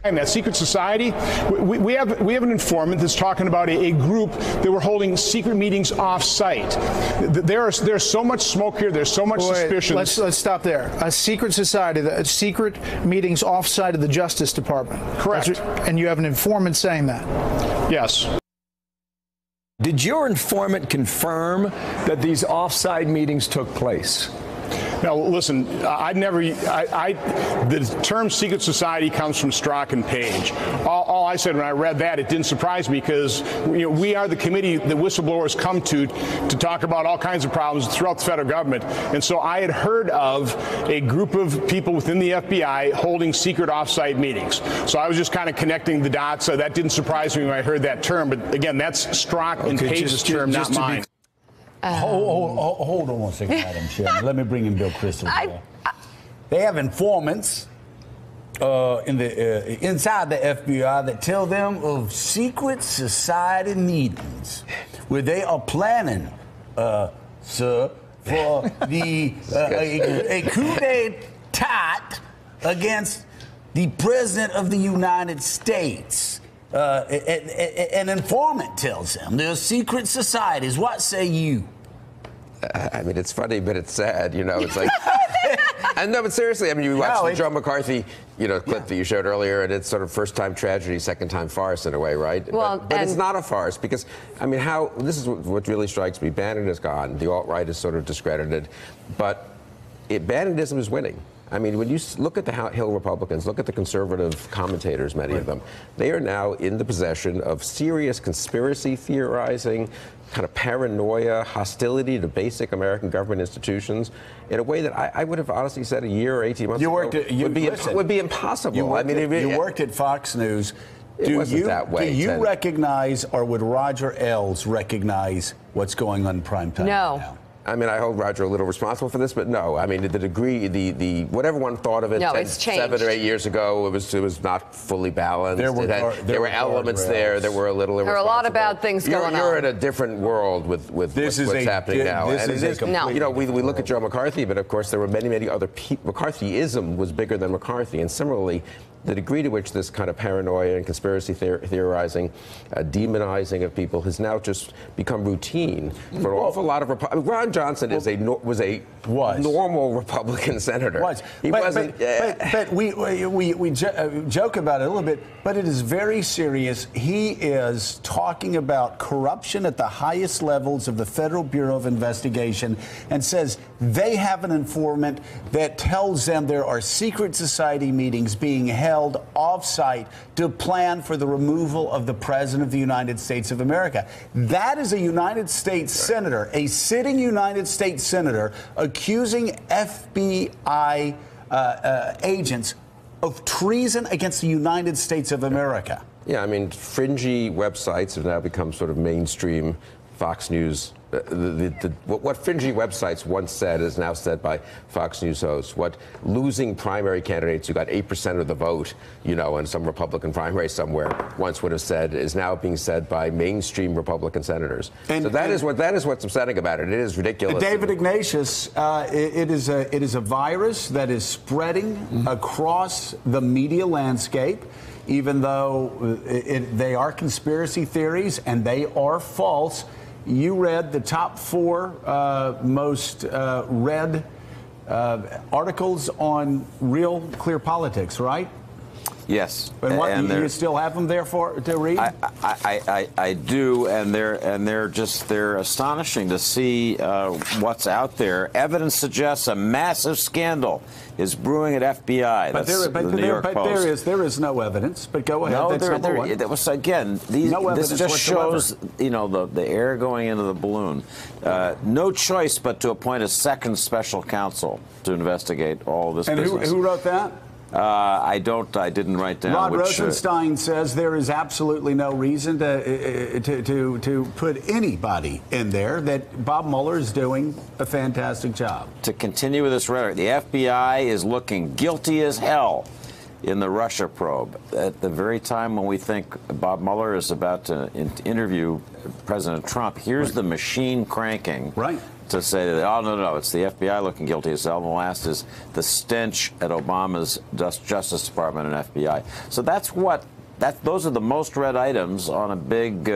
And that secret society, we have an informant that's talking about a group that were holding secret meetings off-site. There's so much smoke here. There's so much suspicion. Let's stop there. A secret society, secret meetings off-site of the Justice Department. Correct. And you have an informant saying that. Yes. Did your informant confirm that these off-site meetings took place? Now, listen, the term secret society comes from Strzok and Page. All I said when I read that, it didn't surprise me because we are the committee that whistleblowers come to talk about all kinds of problems throughout the federal government. And so I had heard of a group of people within the FBI holding secret off-site meetings. So I was just kind of connecting the dots. So that didn't surprise me when I heard that term. But again, that's Strzok and Page's term, not mine. Hold on one second, Madam Chairman. Let me bring in Bill Kristol. They have informants inside the FBI that tell them of secret society meetings where they are planning, sir, for a coup d'etat against the President of the United States. An informant tells them there are secret societies. What say you? I mean, it's funny, but it's sad. It's like, and no, but seriously, I mean, you watched the Joe McCarthy, clip that you showed earlier, and it's sort of first-time tragedy, second-time farce in a way, right? Well, but it's not a farce because, I mean, this is what really strikes me. Bannon is gone. The alt-right is sort of discredited, but Bannonism is winning. I mean, when you look at the Hill Republicans, look at the conservative commentators, many of them, they are now in the possession of serious conspiracy theorizing, kind of paranoia, hostility to basic American government institutions in a way that I would have honestly said a year or 18 months ago would be impossible. You worked at Fox News. It wasn't that way. Do you recognize, or would Roger Ailes recognize what's going on in prime time right now? I mean, I hold Roger a little responsible for this, but no. I mean, the degree, the whatever one thought of it 7 or 8 years ago, it was not fully balanced. There were elements there that were a little irresponsible. There are a lot of bad things going on. You're in a different world with what's happening now. We look at Joe McCarthy, but of course there were many other people. McCarthyism was bigger than McCarthy, and similarly, the degree to which this kind of paranoia and conspiracy theorizing, demonizing of people has now just become routine for an awful lot of Republicans. Ron Johnson was a normal Republican senator. But we joke about it a little bit, but it is very serious. He is talking about corruption at the highest levels of the Federal Bureau of Investigation and says they have an informant that tells them there are secret society meetings being held off-site to plan for the removal of the President of the United States of America. That is a United States senator, a sitting United States senator, accusing FBI agents of treason against the United States of America. Yeah, I mean, fringy websites have now become sort of mainstream Fox News. What fringy websites once said is now said by Fox News hosts. What losing primary candidates who got 8% of the vote, in some Republican primary somewhere once would have said is now being said by mainstream Republican senators. So that is what's upsetting about it. It is ridiculous. David Ignatius, it is a virus that is spreading across the media landscape. Even though they are conspiracy theories and they are false. You read the top 4 most read articles on Real Clear Politics, right? Yes. And you still have them there to read? I do, and they're astonishing to see what's out there. Evidence suggests a massive scandal is brewing at FBI. There is no evidence. But go ahead. No, that was again. This just shows the air going into the balloon. No choice but to appoint a second special counsel to investigate all this business. And who wrote that? I didn't write down. Rod Rosenstein says there is absolutely no reason to put anybody in there, that Bob Mueller is doing a fantastic job. To continue with this rhetoric, the FBI is looking guilty as hell in the Russia probe. At the very time when we think Bob Mueller is about to interview President Trump, here's the machine cranking. Right. To say that, oh, no, it's the FBI looking guilty as hell. And the last is the stench at Obama's Justice Department and FBI. So those are the most read items on a big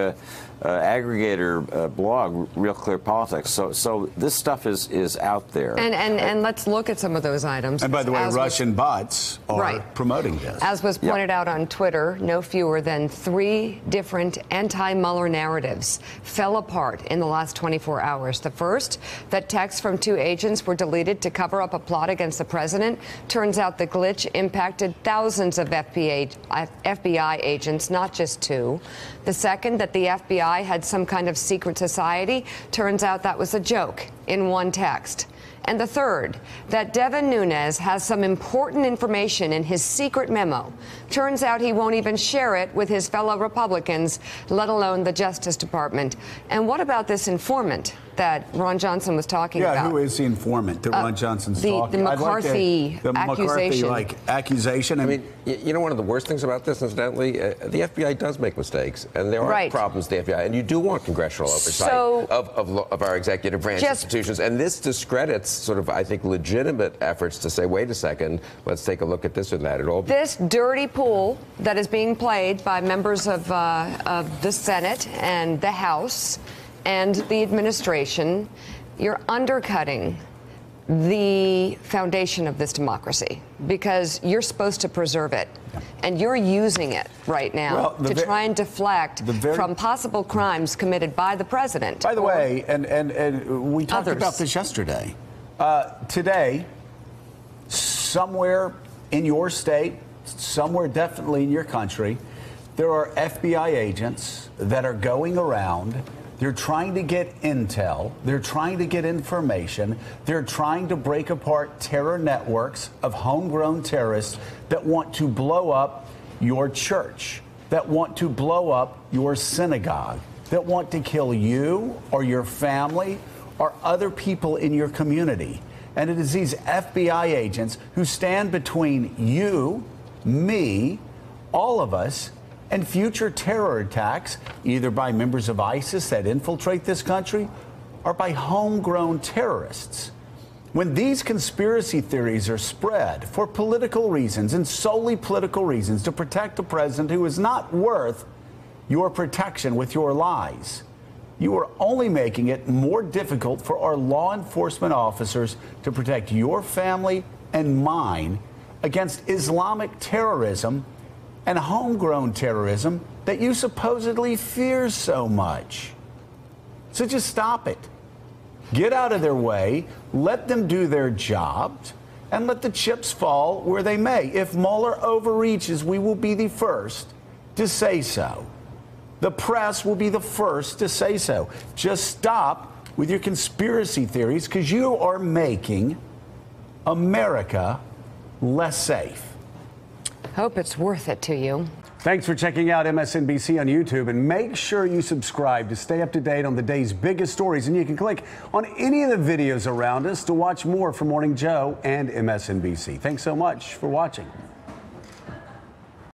aggregator blog, Real Clear Politics. So this stuff is out there. And let's look at some of those items. And by the way, Russian bots are promoting this. As was pointed out on Twitter, no fewer than 3 different anti-Mueller narratives fell apart in the last 24 hours. The first, that texts from 2 agents were deleted to cover up a plot against the president. Turns out the glitch impacted thousands of FBI agents, not just 2. The second, that the FBI had some kind of secret society. Turns out that was a joke in one text. And the third, that Devin Nunes has some important information in his secret memo. Turns out he won't even share it with his fellow Republicans, let alone the Justice Department. And what about this informant that Ron Johnson was talking about? Yeah, who is the informant that Ron Johnson's talking about? The McCarthy accusation. Accusation. I mean, you know, one of the worst things about this, incidentally, the FBI does make mistakes, and there are problems with the FBI, and you do want congressional oversight of our executive branch institutions, and this discredits sort of, I think, legitimate efforts to say, wait a second, let's take a look at this or that. This dirty pool that is being played by members of the Senate and the House and the administration, you're undercutting the foundation of this democracy because you're supposed to preserve it. And you're using it right now to try and deflect from possible crimes committed by the president. By the way, and we talked about this yesterday. Today, somewhere in your state, somewhere definitely in your country, there are FBI agents that are going around. They're trying to get intel. They're trying to get information. They're trying to break apart terror networks of homegrown terrorists that want to blow up your church, that want to blow up your synagogue, that want to kill you or your family or other people in your community. And it is these FBI agents who stand between you, me, all of us, and future terror attacks, either by members of ISIS that infiltrate this country or by homegrown terrorists. When these conspiracy theories are spread for political reasons and solely political reasons to protect a president who is not worth your protection with your lies, you are only making it more difficult for our law enforcement officers to protect your family and mine against Islamic terrorism and homegrown terrorism that you supposedly fear so much. So just stop it. Get out of their way, let them do their jobs, and let the chips fall where they may. If Mueller overreaches, we will be the first to say so. The press will be the first to say so. Just stop with your conspiracy theories because you are making America less safe. Hope it's worth it to you. Thanks for checking out MSNBC on YouTube, and make sure you subscribe to stay up to date on the day's biggest stories. And you can click on any of the videos around us to watch more from Morning Joe and MSNBC. Thanks so much for watching.